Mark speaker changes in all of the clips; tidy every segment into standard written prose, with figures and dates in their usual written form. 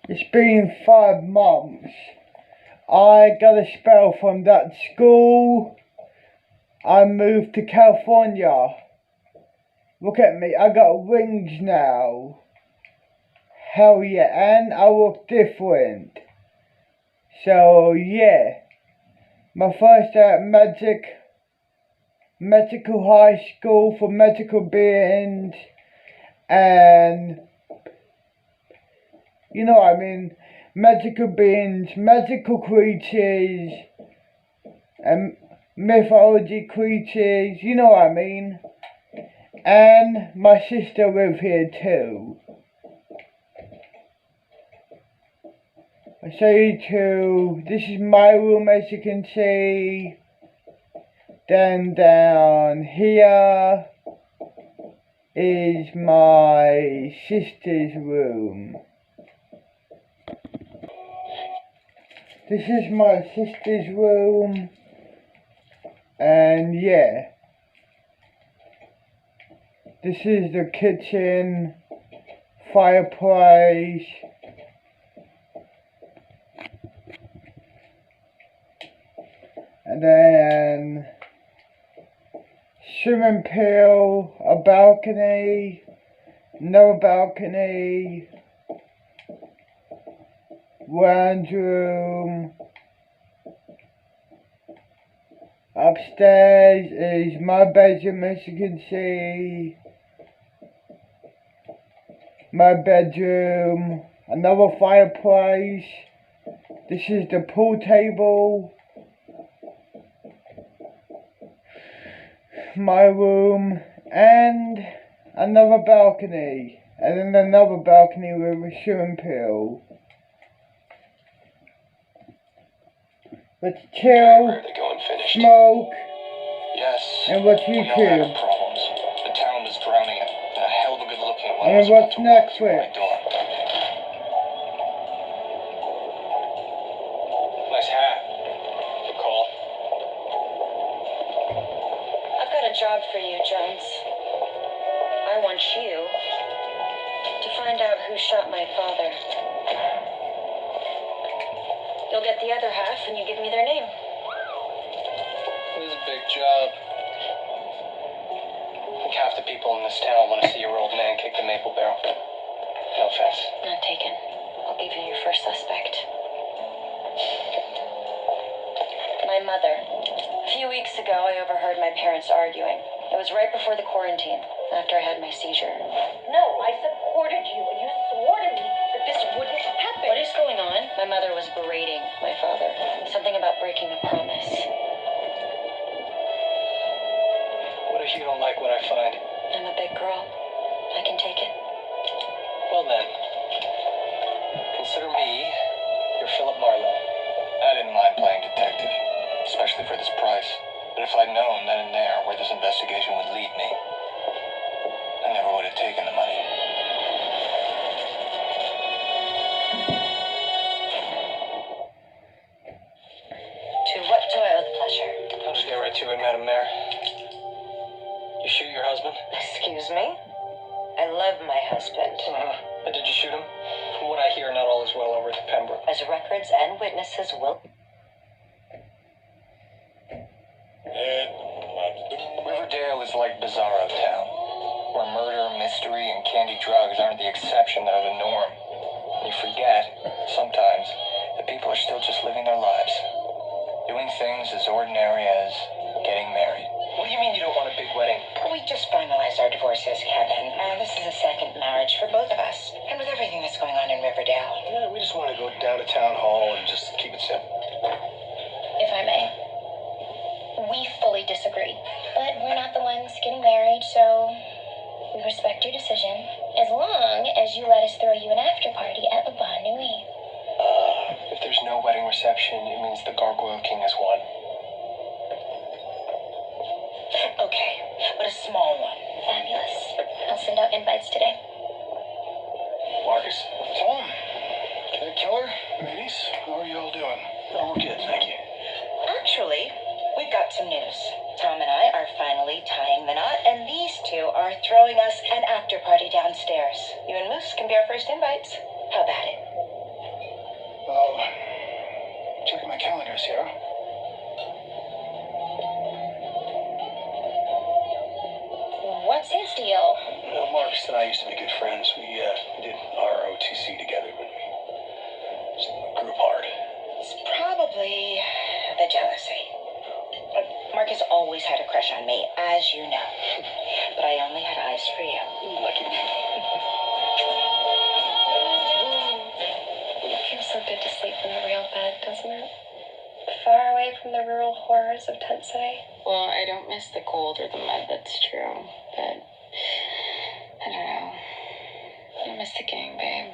Speaker 1: It's been 5 months. I got a spell from that school. I moved to California. Look at me, I got wings now. Hell yeah, and I look different. So yeah, my first day at medical high school for medical beings, and you know what I mean, magical beings, magical creatures, and mythology creatures, you know what I mean. And my sister lives here too. I show you too. This is my room, as you can see. Then down here is my sister's room. This is my sister's room, and yeah, this is the kitchen, fireplace, and then swimming pool, a balcony, another balcony, lounge room. Upstairs is my bedroom, as you can see. My bedroom, another fireplace. This is the pool table. My room, and another balcony, and then another balcony with a swimming pool. Let's chill, smoke, and watch YouTube.
Speaker 2: The town was drowning it, and a hell of a good looking one.
Speaker 1: And watch Netflix.
Speaker 2: Nice hat. Good call.
Speaker 3: I've got a job for you, Jones. I want you to find out who shot my father. You'll get the other half when you give me their name.
Speaker 2: This is a big job. I think half the people in this town want to see your old man kick the maple barrel. No offense.
Speaker 3: Not taken. I'll give you your first suspect. My mother. A few weeks ago, I overheard my parents arguing. It was right before the quarantine, after I had my seizure.
Speaker 4: No, I supported you, and you swore to me that this wouldn't happen.
Speaker 3: What is going on? My mother was berating my father. Something about breaking a promise.
Speaker 2: What if you don't like what I find?
Speaker 3: I'm a big girl. I can take it.
Speaker 2: Well then, consider me your Philip Marlowe. I didn't mind playing detective, especially for this price. But if I'd known then and there where this investigation would lead me, I never would have taken the money.
Speaker 3: To what do I owe the pleasure?
Speaker 2: I'll just get right to it, Madam Mayor. You shoot your husband?
Speaker 3: Excuse me? I love my husband.
Speaker 2: But did you shoot him? From what I hear, not all is well over at the Pembroke.
Speaker 3: As records and witnesses will...
Speaker 2: Riverdale is like Bizarro Town, where murder, mystery, and candy drugs aren't the exception, they're the norm. You forget, sometimes, that people are still just living their lives, doing things as ordinary as getting married. What do you mean you don't want a big wedding?
Speaker 4: We just finalized our divorces, Kevin. This is a second marriage for both of us. And with everything that's going on in Riverdale.
Speaker 2: Yeah, we just want to go down to town hall and just keep it simple.
Speaker 5: If I may. We fully disagree. But we're not the ones getting married, so we respect your decision. As long as you let us throw you an after party at Le Bon Nuit.
Speaker 2: If there's no wedding reception, it means the Gargoyle King has won.
Speaker 4: Okay, but a small one.
Speaker 5: Fabulous. I'll send out invites today.
Speaker 2: Marcus, Tom, Killer, ladies, how are you all doing? Oh, we're good, thank you.
Speaker 4: Actually, we've got some news. Tom and I are finally tying the knot, and these two are throwing us an after party downstairs. You and Moose can be our first invites. How about it?
Speaker 2: Sierra.
Speaker 5: What's his deal?
Speaker 2: Well, Marcus and I used to be good friends. We did ROTC together when we grew apart.
Speaker 4: It's probably the jealousy. Marcus always had a crush on me, as you know. But I only had eyes for you.
Speaker 2: Lucky me.
Speaker 3: It feels so good to sleep in the real bed, doesn't it? Far away from the rural horrors of Tent City.
Speaker 6: Well, I don't miss the cold or the mud, that's true. But, I don't know. I miss the gang, babe.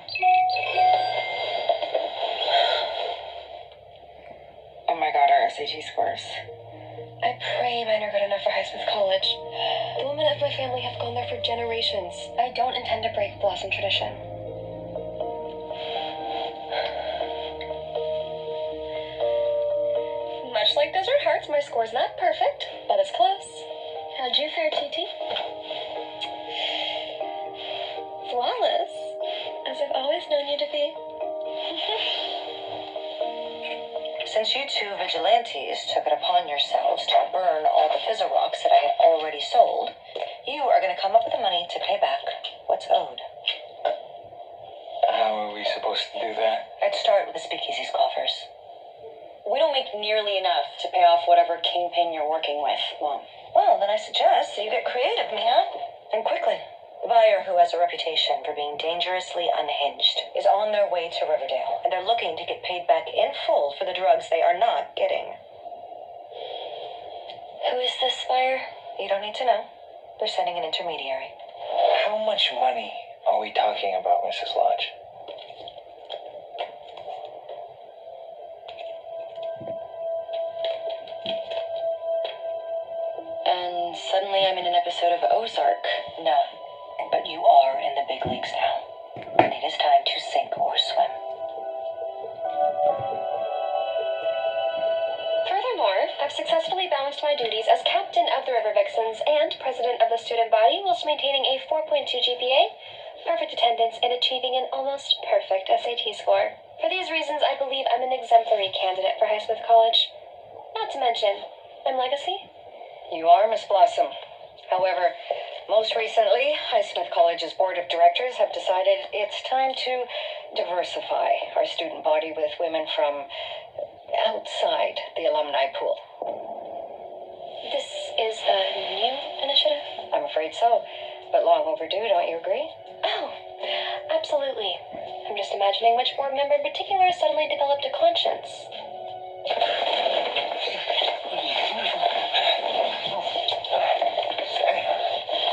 Speaker 6: Oh my god, our SAT scores.
Speaker 3: I pray mine are good enough for Highsmith College. The women of my family have gone there for generations. I don't intend to break Blossom tradition. Much like Desert Hearts, my score's not perfect, but it's close. How'd you fare, TT? Flawless, as I've always known you to be.
Speaker 4: Since you two vigilantes took it upon yourselves to burn all the fizzle rocks that I had already sold, you are going to come up with the money to pay back what's owed.
Speaker 2: How are we supposed to do that?
Speaker 4: I'd start with the speakeasy's coffers.
Speaker 3: We don't make nearly enough to pay off whatever kingpin you're working with, Mom.
Speaker 4: Well, then I suggest that you get creative, Mia. And quickly. The buyer, who has a reputation for being dangerously unhinged, is on their way to Riverdale, and they're looking to get paid back in full for the drugs they are not getting.
Speaker 3: Who is this buyer?
Speaker 4: You don't need to know. They're sending an intermediary.
Speaker 2: How much money are we talking about, Mrs. Lodge?
Speaker 3: And suddenly I'm in an episode of Ozark.
Speaker 4: No, but you are in the big leagues now, and it is time to sink or swim.
Speaker 5: Furthermore, I've successfully balanced my duties as captain of the River Vixens and president of the student body whilst maintaining a 4.2 GPA, perfect attendance, and achieving an almost perfect SAT score. For these reasons, I believe I'm an exemplary candidate for Highsmith College. Not to mention, I'm legacy.
Speaker 7: You are, Miss Blossom. However, most recently, Highsmith College's board of directors have decided it's time to diversify our student body with women from outside the alumni pool.
Speaker 5: This is a new initiative?
Speaker 7: I'm afraid so, but long overdue, don't you agree?
Speaker 5: Oh, absolutely. I'm just imagining which board member in particular suddenly developed a conscience.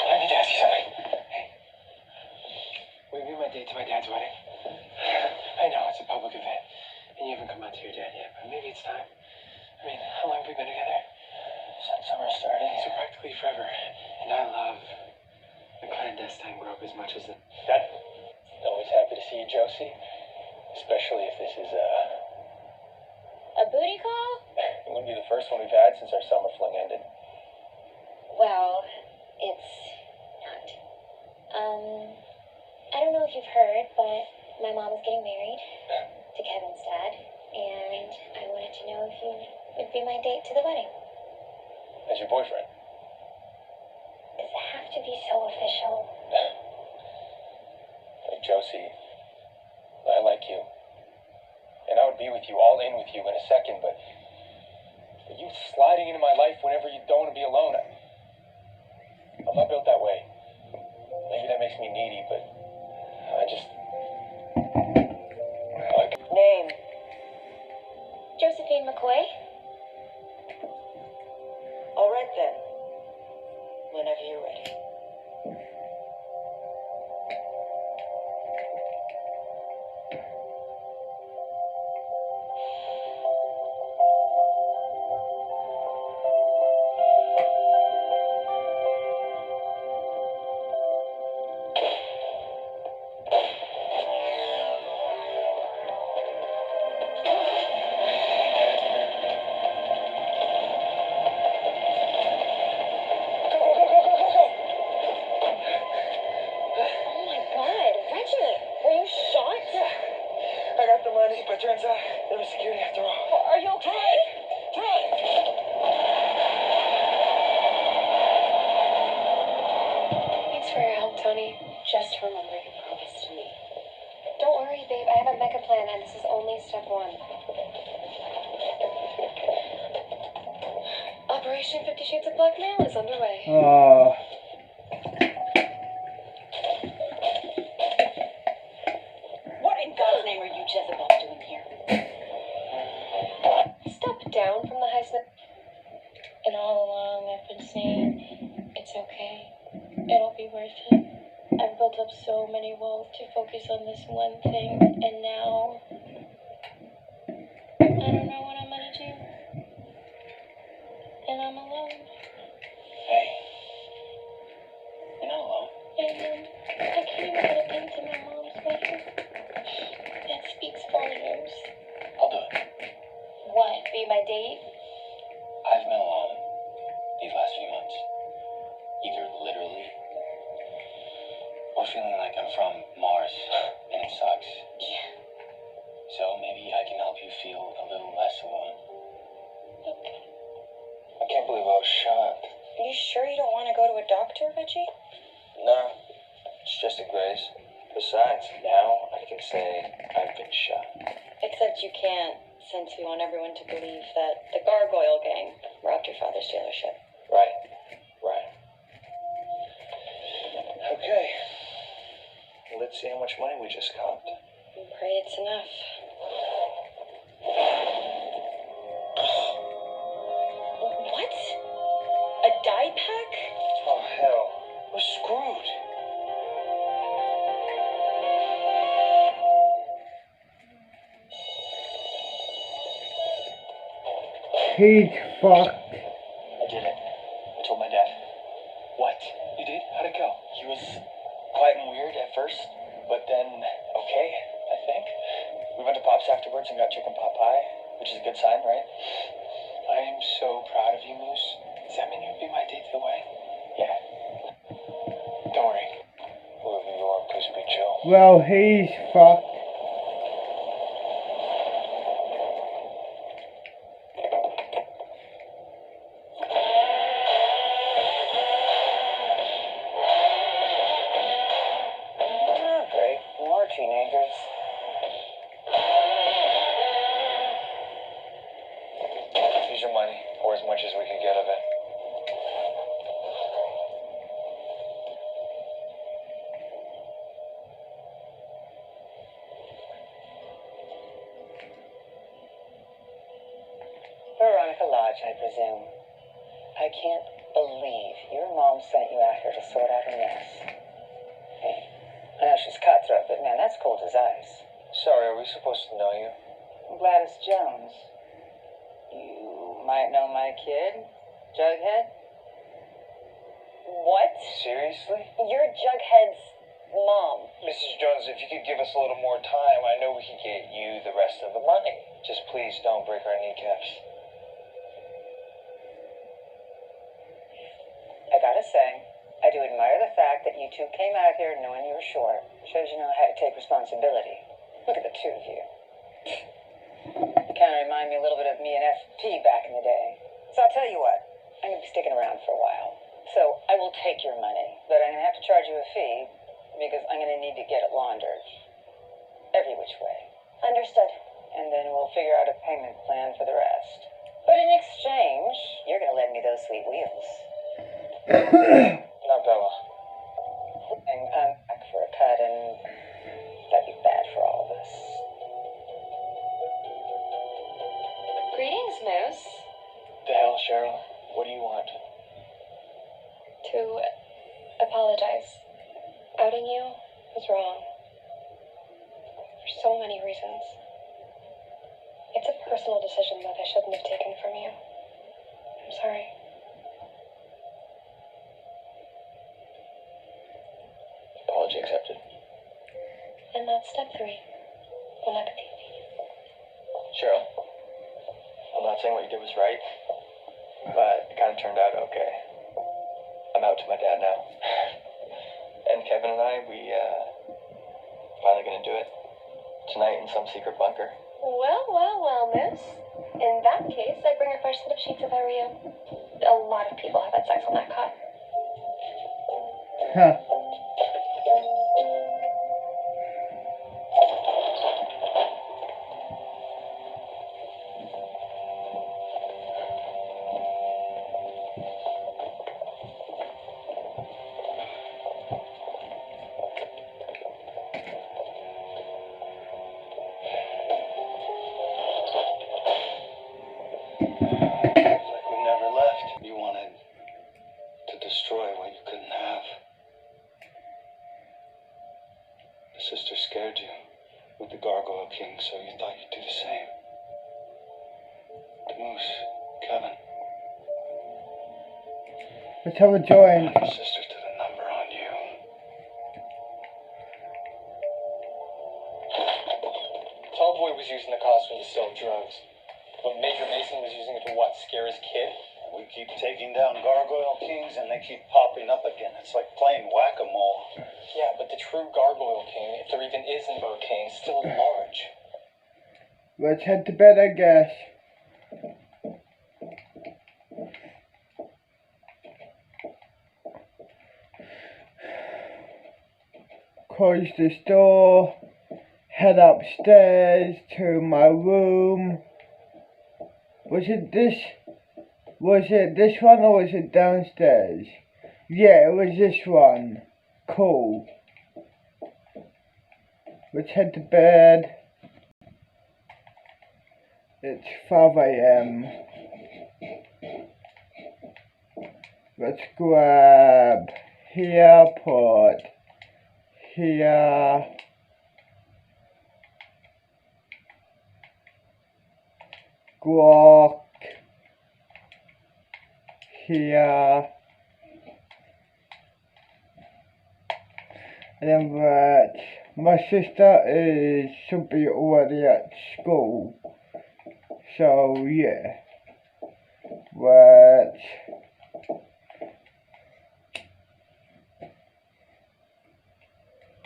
Speaker 2: I need to ask you something. Hey, will you be my date to my dad's wedding? I know it's a public event, and you haven't come out to your dad yet, but maybe it's time. I mean, how long have we been together? Since summer started. So practically forever. And I love the clandestine grub as much as the... Dad, always happy to see you, Josie. Especially if this is
Speaker 5: A booty call?
Speaker 2: it wouldn't be the first one we've had since our summer fling ended.
Speaker 5: Well, it's not. I don't know if you've heard, but my mom is getting married to Kevin's dad, and I wanted to know if you would be my date to the wedding.
Speaker 2: As your boyfriend.
Speaker 5: Does it have to be so official?
Speaker 2: Like Josie, I like you. And I would be with you, all in with you in a second, but you sliding into my life whenever you don't want to be alone, I'm not built that way. Maybe that makes me needy, but I just...
Speaker 5: Name? Josephine McCoy.
Speaker 4: All right, then. Whenever you're ready.
Speaker 2: I got the money, but turns out there was security after all.
Speaker 5: Are you okay? This is only step one. Operation 50 Shades of Blackmail is underway.
Speaker 1: Oh.
Speaker 4: What in God's name are you Jezebel doing here?
Speaker 5: Step down from the Highsmith. And all along I've been saying, it's okay. It'll be worth it. I've built up so many walls to focus on this one thing, and now I don't know what I'm gonna do. And I'm alone.
Speaker 2: Hey, you're not alone.
Speaker 5: And I can't even get a pin to my mom's wedding. That speaks volumes.
Speaker 2: I'll do it.
Speaker 5: What? Be my date?
Speaker 2: I've been alone these last few months. Either literally or feeling like I'm from Mars and it sucks.
Speaker 5: Yeah.
Speaker 2: So maybe I can help you feel a little less alone.
Speaker 5: Okay.
Speaker 2: I can't believe I was shot.
Speaker 4: Are you sure you don't want to go to a doctor, Reggie?
Speaker 2: No, it's just a graze. Besides, now I can say I've been shot.
Speaker 3: Except you can't, since we want everyone to believe that the Gargoyle Gang robbed your father's dealership.
Speaker 2: Right. Okay. Let's see how much money we just copped.
Speaker 3: And pray it's enough.
Speaker 4: What? A dye pack?
Speaker 2: Oh, hell. We're screwed.
Speaker 1: He's fucked.
Speaker 2: I did it. I told my dad. What? You did? How'd it go? He was quiet and weird at first, but then okay, I think. We went to Pop's afterwards and got chicken pot pie, which is a good sign, right? I am so proud of you, Moose. Does that mean you'll be my date to the wedding? Yeah. Don't worry. Whoever you are, please be Joe.
Speaker 1: Well, he's fucked.
Speaker 2: Great. More teenagers. Here's your money, or as much as we can get of it.
Speaker 8: Veronica Lodge, I presume. I can't believe your mom sent you out here to sort out her mess. Hey, I know she's cutthroat, but man, that's cold as ice.
Speaker 2: Sorry, are we supposed to know you?
Speaker 8: Gladys Jones. You might know my kid, Jughead.
Speaker 4: What?
Speaker 2: Seriously?
Speaker 4: You're Jughead's mom.
Speaker 2: Mrs. Jones, if you could give us a little more time, I know we could get you the rest of the money. Just please don't break our kneecaps.
Speaker 8: I gotta say, I do admire the fact that you two came out here knowing you were short. Shows you know how to take responsibility. Look at the two of you. You kind of remind me a little bit of me and FP back in the day. So I'll tell you what, I'm gonna be sticking around for a while. So I will take your money, but I'm gonna have to charge you a fee because I'm gonna need to get it laundered. Every which way.
Speaker 4: Understood.
Speaker 8: And then we'll figure out a payment plan for the rest. But in exchange, you're gonna lend me those sweet wheels.
Speaker 2: Not Bella.
Speaker 8: And I'm back for a cut, and that'd be bad for all of us.
Speaker 5: Greetings, Moose.
Speaker 2: The hell, Cheryl? What do you want?
Speaker 5: To apologize. Outing you was wrong. For so many reasons. It's a personal decision that I shouldn't have taken from you. I'm sorry.
Speaker 2: Apology accepted.
Speaker 5: And that's step 3. Bon appetit.
Speaker 2: Cheryl, I'm not saying what you did was right, but it kind of turned out okay. I'm out to my dad now. And Kevin and I, we, finally gonna do it. Tonight in some secret bunker.
Speaker 5: Well, Moose. In that case, I bring a fresh set of sheets if I were you. A lot of people have had sex on that cot.
Speaker 1: Huh.
Speaker 2: The sister scared you with the Gargoyle King, so you thought you'd do the same. The Moose, Kevin.
Speaker 1: Let's have a joint.
Speaker 2: The sisters did a number on you.
Speaker 9: Tallboy was using the costume to sell drugs. But Major Mason was using it to what, scare his kid?
Speaker 10: We keep taking down Gargoyle Kings and they keep popping up again. It's like playing whack-a-mole.
Speaker 9: Yeah, but the true Gargoyle King, if there even is an king, is still large.
Speaker 1: Let's head to bed, I guess. Close this door, head upstairs to my room. Was it this one or was it downstairs? Yeah, it was this one. Cool. Let's head to bed. It's 5 a.m. Let's grab here, put here. Guac here. And then my sister should be already at school. So yeah.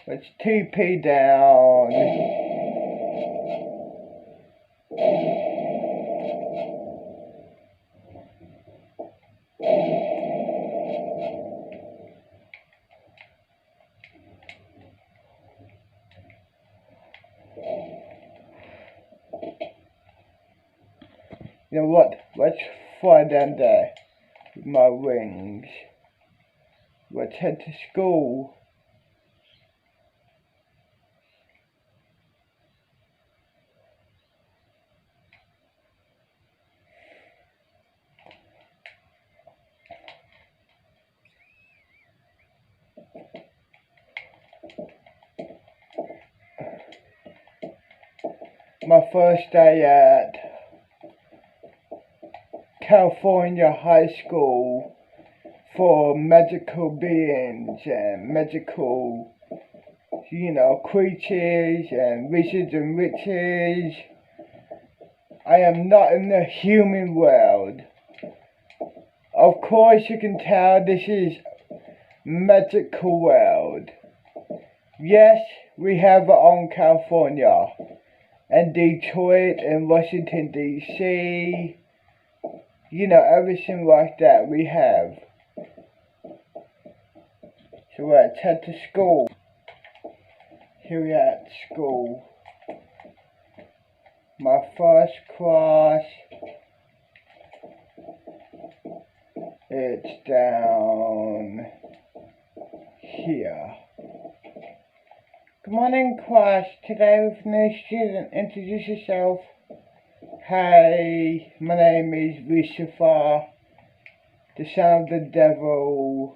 Speaker 1: Let's TP down. You know what? Let's fly down there with my wings. Let's head to school. My first day at California High School for magical beings and magical, creatures and wizards and witches. I am not in the human world. Of course you can tell this is magical world. Yes, we have our own California and Detroit and Washington DC. Everything like that we have. So let's head to school. Here we are at school. My first class. It's down here. Good morning, class. Today with new student. Introduce yourself. Hi, my name is Lucifer, the son of the devil.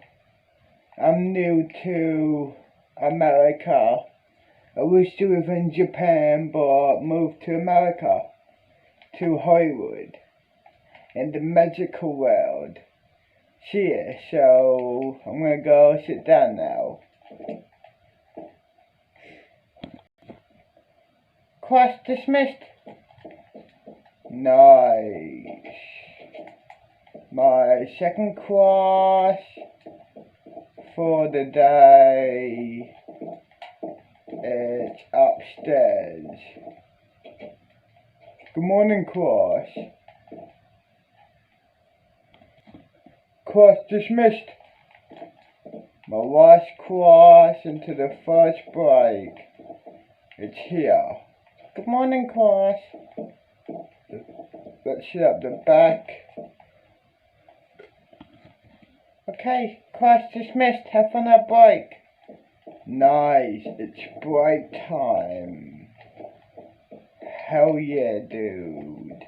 Speaker 1: I'm new to America. I used to live in Japan, but moved to America, to Hollywood, in the magical world. Yeah, so I'm gonna go sit down now. Class dismissed. Nice. My second class for the day is upstairs. Good morning, class. Class dismissed. My last class into the first break. It's here. Good morning, class. Let's sit up the back. Okay, class dismissed. Have fun at break. Nice, it's break time. Hell yeah, dude.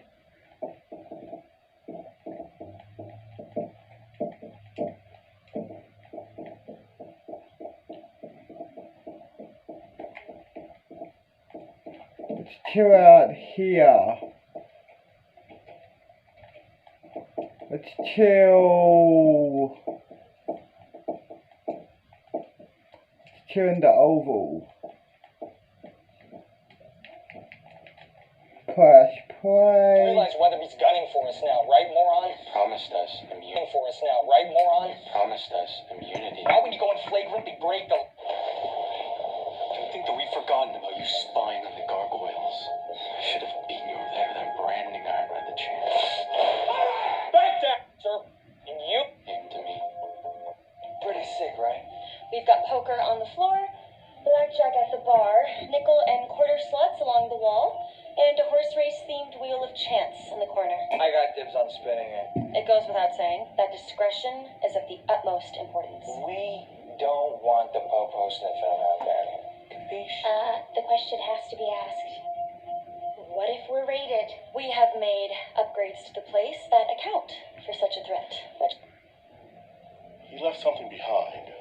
Speaker 1: Let's chill out here. Let's chill. Let's chill in the Oval. Press
Speaker 2: You
Speaker 1: play.
Speaker 2: realize Weatherby's gunning for us now, right, moron?
Speaker 9: Promised us immunity.
Speaker 2: Gunning for us now, right, moron?
Speaker 9: Promised us immunity.
Speaker 2: How would you go and flagrantly break the...
Speaker 9: Don't think that we've forgotten about you spying on the gargoyles. I should have beaten you over there with that branding iron by the chance.
Speaker 2: Back down, sir. And you...
Speaker 9: Came to me.
Speaker 2: Pretty sick, right?
Speaker 3: We've got poker on the floor, blackjack at the bar, nickel and quarter slots along the wall, and a horse race themed wheel of chance in the corner.
Speaker 2: I got dibs on spinning it.
Speaker 3: It goes without saying that discretion is of the utmost importance.
Speaker 2: We don't want the popo sniffing around there. Capiche?
Speaker 5: The question has to be asked. What if we're raided?
Speaker 3: We have made upgrades to the place that account for such a threat.
Speaker 11: He left something behind.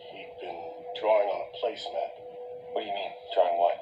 Speaker 11: He'd been drawing on a placemat.
Speaker 9: What do you mean? Drawing what?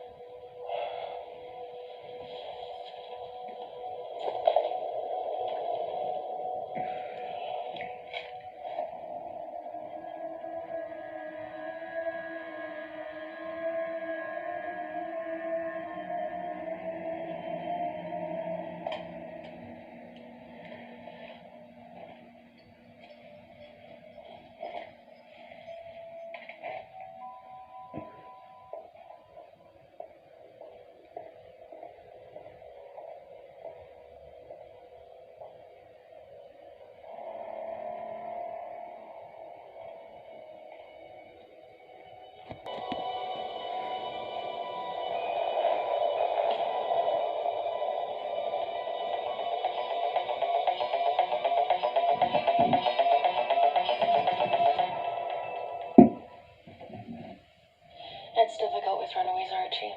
Speaker 6: It's difficult with runaways, Archie.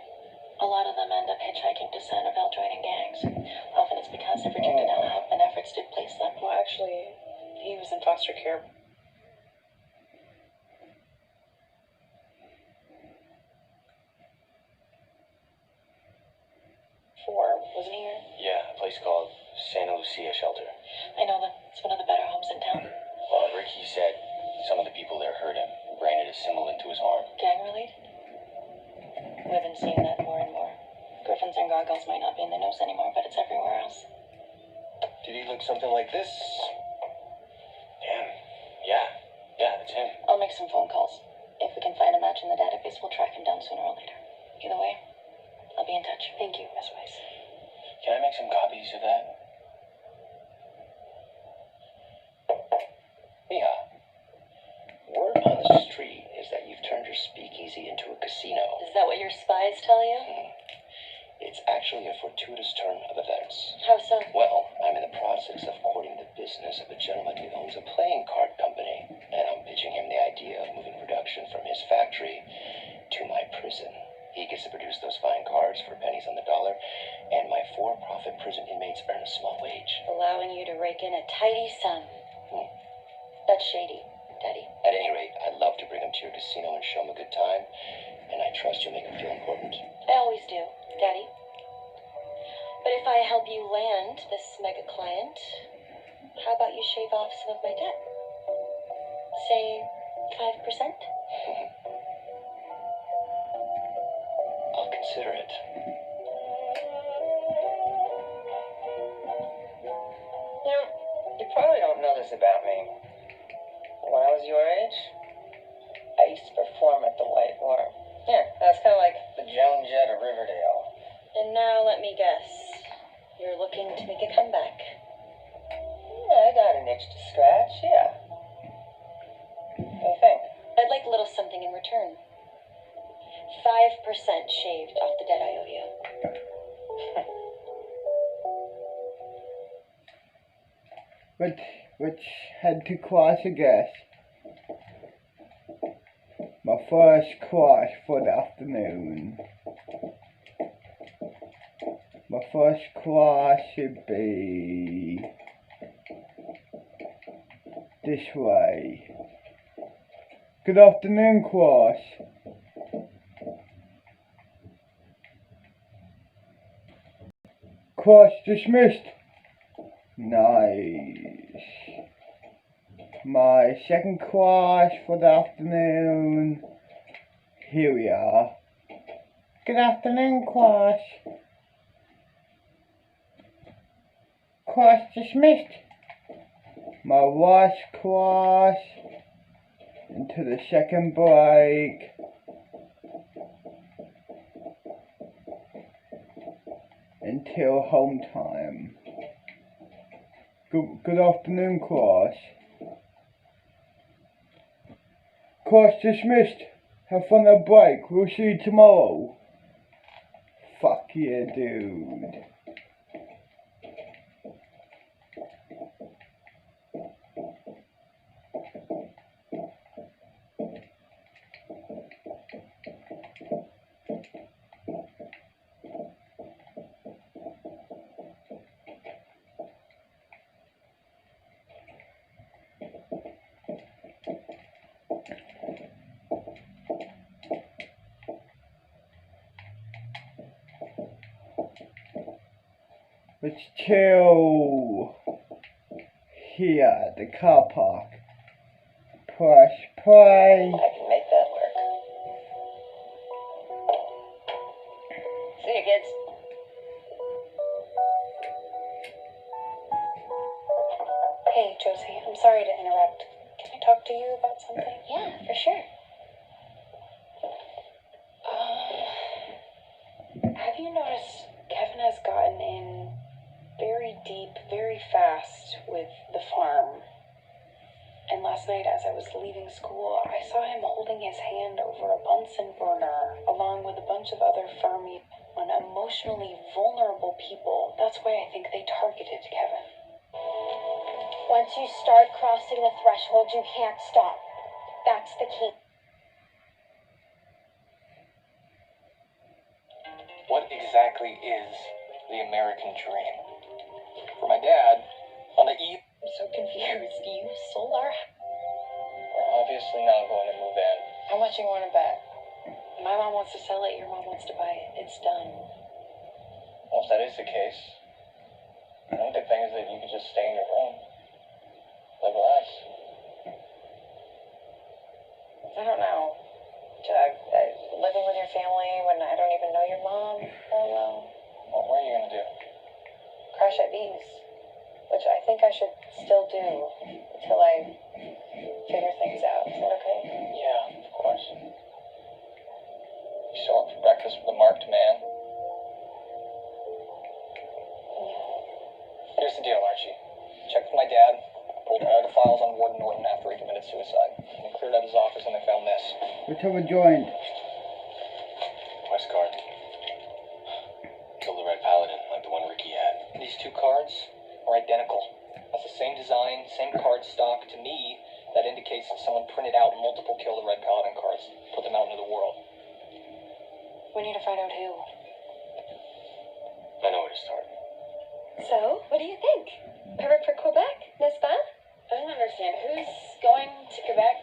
Speaker 6: A lot of them end up hitchhiking to Sanibel, joining gangs. Often it's because they've rejected our help and efforts to place them.
Speaker 7: Well, actually, he was in foster care. Wasn't he here?
Speaker 9: Yeah, a place called Santa Lucia Shelter.
Speaker 6: I know them. It's one of the better homes in town.
Speaker 9: Well, Ricky said some of the people there heard him, branded a symbol into his arm.
Speaker 6: Gang related? We've been seeing that more and more. Griffins and gargoyles might not be in the news anymore, but it's everywhere else.
Speaker 9: Did he look something like this? Damn. Yeah, that's him.
Speaker 6: I'll make some phone calls. If we can find a match in the database, we'll track him down sooner or later. Either way, I'll be in touch. Thank you, Miss Weiss.
Speaker 9: Can I make some copies of that?
Speaker 12: Mia, word on the street is that you've turned your speakeasy into a casino.
Speaker 3: Is that what your spies tell you?
Speaker 12: It's actually a fortuitous turn of events.
Speaker 3: How so?
Speaker 12: Well, I'm in the process of courting the business of a gentleman who owns a playing card company, and I'm pitching him the idea of moving production from his factory to my prison. He gets to produce those fine cards for pennies on the dollar, and my for-profit prison inmates earn a small wage.
Speaker 3: Allowing you to rake in a tidy sum. That's shady, Daddy.
Speaker 12: At any rate, I'd love to bring him to your casino and show him a good time, and I trust you'll make him feel important.
Speaker 3: I always do, Daddy. But if I help you land this mega client, how about you shave off some of my debt? Say 5%?
Speaker 12: I'll consider it.
Speaker 8: You probably don't know this about me. When I was your age, I used to perform at the White Worm. Yeah, that's kind of like the Joan Jett of Riverdale.
Speaker 3: And now let me guess. You're looking to make a comeback.
Speaker 8: Yeah, I got an itch to scratch, yeah. What do you think?
Speaker 3: I'd like a little something in return. 5% shaved off the debt I owe you.
Speaker 1: Let's head to class, I guess. My first class for the afternoon. My first class should be this way. Good afternoon, class. Class dismissed. Nice. My second class for the afternoon. Here we are. Good afternoon, class. Class dismissed. My last class into the second break. Until home time. Good afternoon, class. Class dismissed. Have fun at break. We'll see you tomorrow. Fuck yeah, dude. Let's chill here at the car park. Press play.
Speaker 4: I can make that work. See you, kids.
Speaker 6: Hey, Josie, I'm sorry to interrupt. Can I talk to you about something?
Speaker 5: Yeah, for sure.
Speaker 6: Have you noticed Kevin has gotten in very deep, very fast with the farm? And last night, as I was leaving school, I saw him holding his hand over a Bunsen burner, along with a bunch of other farmy on emotionally vulnerable people. That's why I think they targeted Kevin.
Speaker 3: Once you start crossing the threshold, you can't stop. That's the key.
Speaker 2: What exactly is the American dream? For my dad, on the eve...
Speaker 6: I'm so confused. You sold our...
Speaker 2: We're obviously not going to move in.
Speaker 6: How much you want to bet? My mom wants to sell it, your mom wants to buy it. It's done.
Speaker 2: Well, if that is the case, the only thing is that you could just stay in your room. Live with us.
Speaker 6: I don't know, Doug. Living with your family when I don't even know your mom that well.
Speaker 2: Well, what are you going to do?
Speaker 6: Crash at Bees. Which I think I should still do until I figure things out. Is that okay?
Speaker 2: Yeah, of course. You show up for breakfast with a marked man? Here's the deal, Archie. Checked with my dad, pulled all the files on Warden Norton after he committed suicide. They cleared out his office and they found this.
Speaker 1: Whichever joined.
Speaker 12: Quest card. Killed the Red Paladin, like the one Ricky had.
Speaker 2: These two cards are identical. That's the same design, same card stock. To me, that indicates that someone printed out multiple Kill the Red Paladin cards, put them out into the world.
Speaker 6: We need to find out who.
Speaker 12: I know where to start.
Speaker 3: So, what do you think? Perfect for Quebec, n'est-ce pas?
Speaker 6: I don't understand. Who's going to Quebec?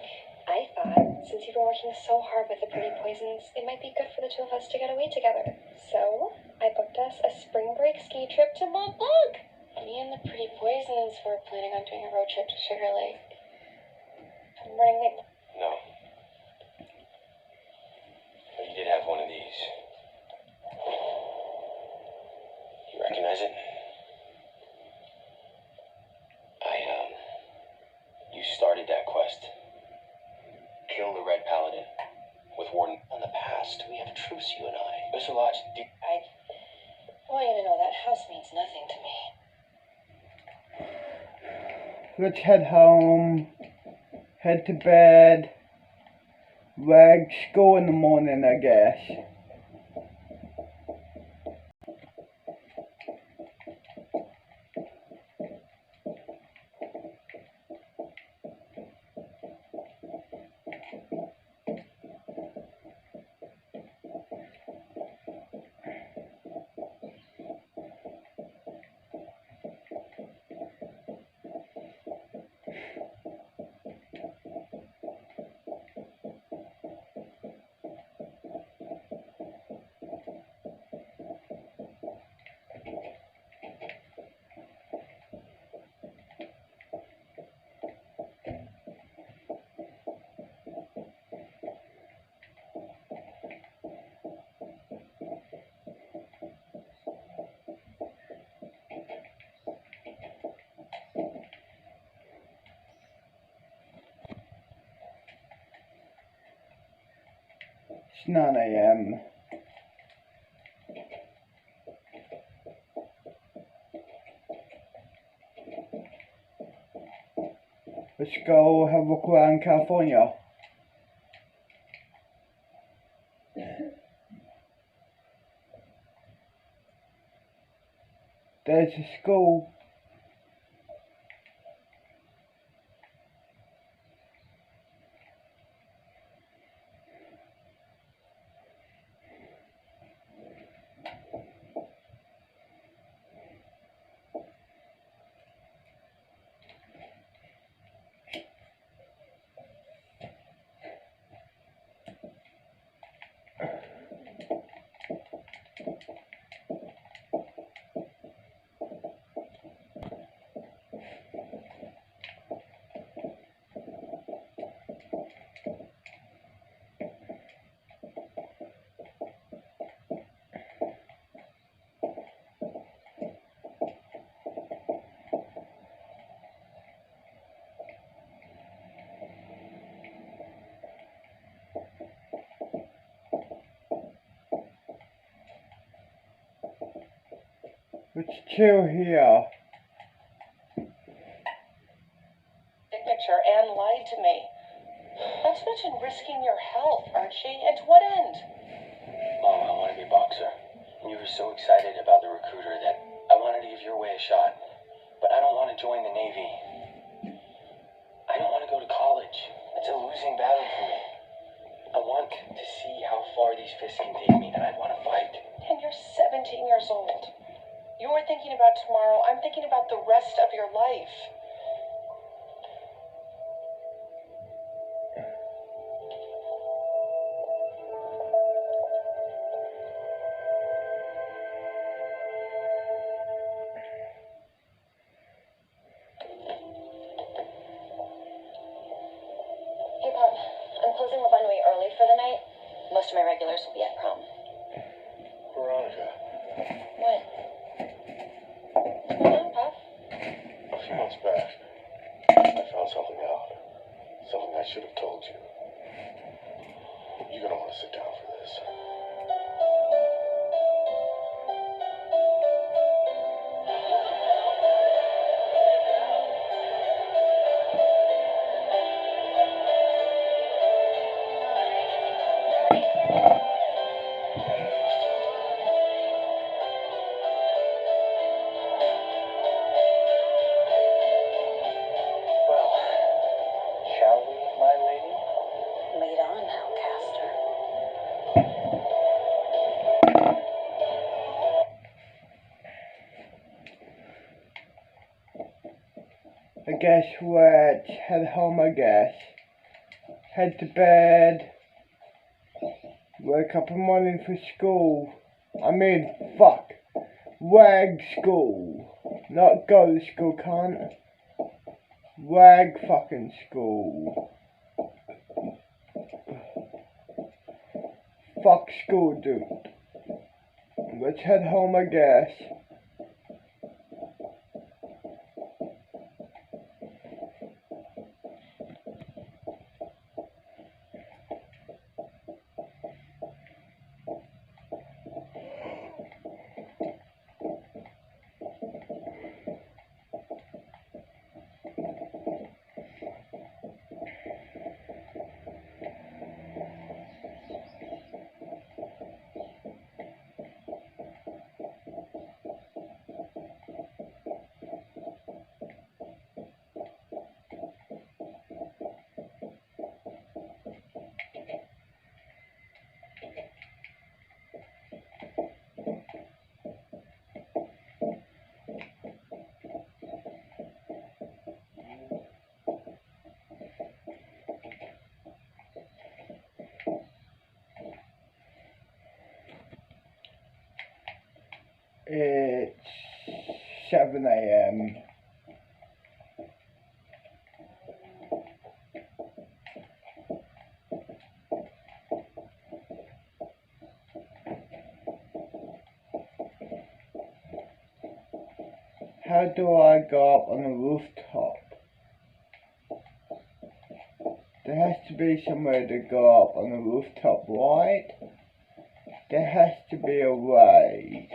Speaker 3: I thought, since you've been working so hard with the Pretty Poisons, it might be good for the two of us to get away together. So, I booked us a spring break ski trip to Mont Blanc.
Speaker 6: Me and the Pretty Poisons were planning on doing a road trip to Sugar Lake. I'm running late.
Speaker 12: No. But you did have one of these. You recognize it? You started that quest. Kill the Red Paladin. With Warden on the past, we have a truce, you and I. Mr. Lodge,
Speaker 4: I want you to know that house means nothing to me.
Speaker 1: Let's head home. Head to bed. Let's go in the morning, I guess. 9 AM. Let's go have a look around California. There's a school. Let's chill here.
Speaker 6: Signature and lied to me. Not to mention risking your health, aren't she? And to what end?
Speaker 9: Mom, I want to be a boxer. And you were so excited about the recruiter that I wanted to give your way a shot. But I don't want to join the Navy. I don't want to go to college. It's a losing battle for me. I want to see how far these fists can take me, and I want to fight.
Speaker 6: And you're 17 years old. You're thinking about tomorrow. I'm thinking about the rest of your life.
Speaker 3: Hey, Pop. I'm closing Lebanway early for the night. Most of my regulars will be at prom.
Speaker 11: Veronica,
Speaker 3: What? What's going on, Pop?
Speaker 11: a few months back, I found something out. Something I should have told you. You're gonna want to sit down for this.
Speaker 2: Well, shall we, my lady?
Speaker 4: Lead on now, Castor.
Speaker 1: I guess let's head home, I guess. Head to bed. Wake up in the morning for school. I mean, fuck. Rag school. Not go to school, cunt. Rag fucking school. Fuck school, dude. Let's head home, I guess. It's 7 AM. How do I go up on the rooftop? There has to be somewhere to go up on the rooftop, right? there has to be a way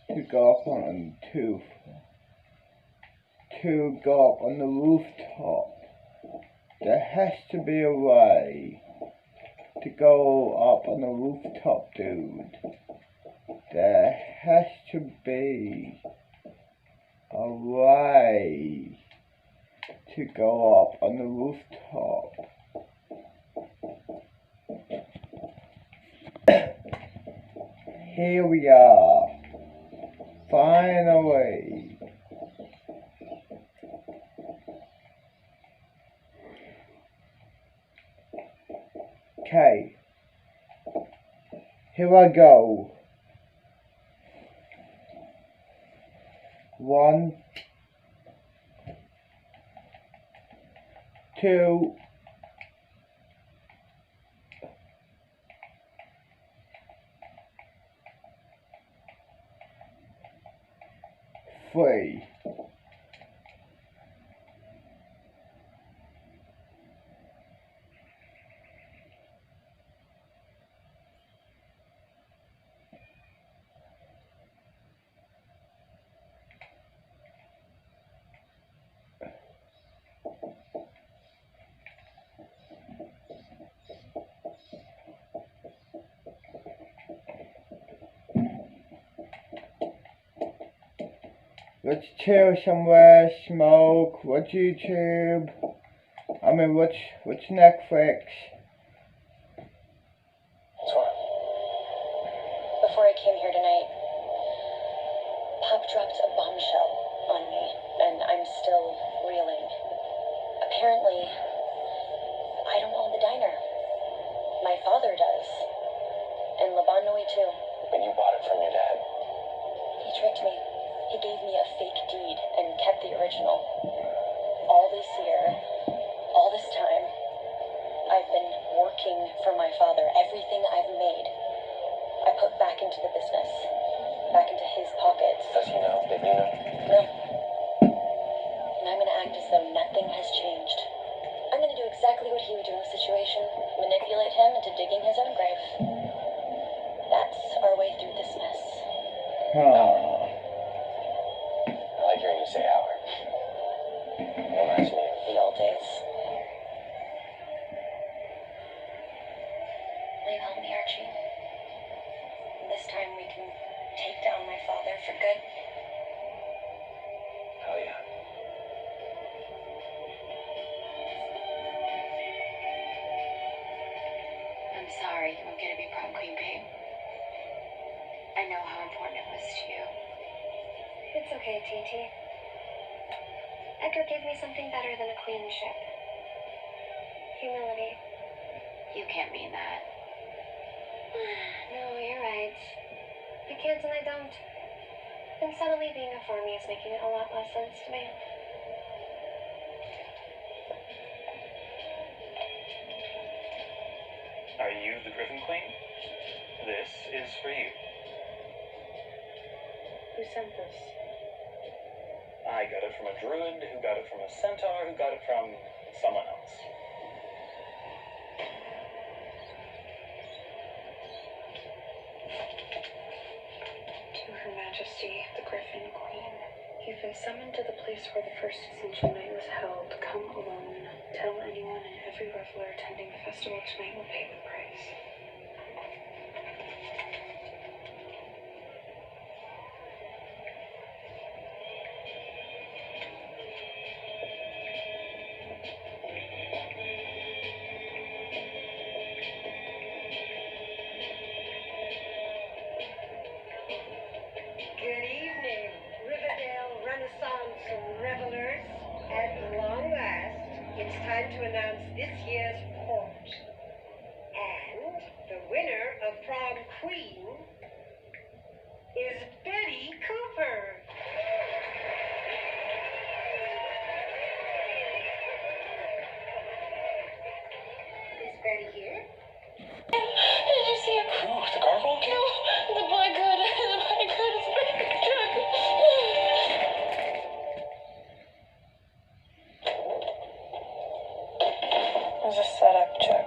Speaker 1: to go up on to go up on the rooftop. There has to be a way to go up on the rooftop, dude. There has to be a way to go up on the rooftop. Here we are. Finally. Okay. Here I go. 1, 2, 3. Let's chill somewhere, smoke, watch YouTube. I mean, watch Netflix.
Speaker 9: What's wrong?
Speaker 3: Before I came here tonight, Pop dropped a bombshell on me, and I'm still reeling. Apparently, I don't own the diner. My father does. And Laban Nui too.
Speaker 9: But you bought it from your dad.
Speaker 3: He tricked me. He gave me a fake deed and kept the original. All this year, all this time, I've been working for my father. Everything I've made, I put back into the business, back into his pockets.
Speaker 9: Does he know? Did you know?
Speaker 3: No. And I'm gonna act as though nothing has changed. I'm gonna do exactly what he would do in the situation, manipulate him into digging his own grave. That's our way through this mess.
Speaker 9: I like hearing you say Howard. It reminds me of
Speaker 3: The old days. Will you help me, Archie? And this time we can take down my father for good.
Speaker 9: hell yeah.
Speaker 6: I'm sorry you won't get to be prom queen, babe. I know how important it was to you.
Speaker 5: It's okay, TT. Edgar gave me something better than a queenship. Humility.
Speaker 6: You can't mean that.
Speaker 5: No, you're right. I can't and I don't. And suddenly being a farmie is making a lot less sense to me.
Speaker 13: Are you the Griffin Queen? This is for you.
Speaker 6: Who sent this?
Speaker 13: I got it from a druid, who got it from a centaur, who got it from someone else.
Speaker 6: To Her Majesty, the Griffin Queen. You've been summoned to the place where the first Ascension Night was held. Come alone. Tell anyone and every reveler attending the festival tonight will pay the price.
Speaker 14: Good evening, Riverdale Renaissance revelers. At long last, it's time to announce this year's court. And the winner of Prom Queen is Betty Cooper. Is Betty here?
Speaker 3: Did you see him?
Speaker 9: Who? The gargoyle kid?
Speaker 3: No, the Black Hood. The Black Hood is back in the truck. It was a setup, Chuck.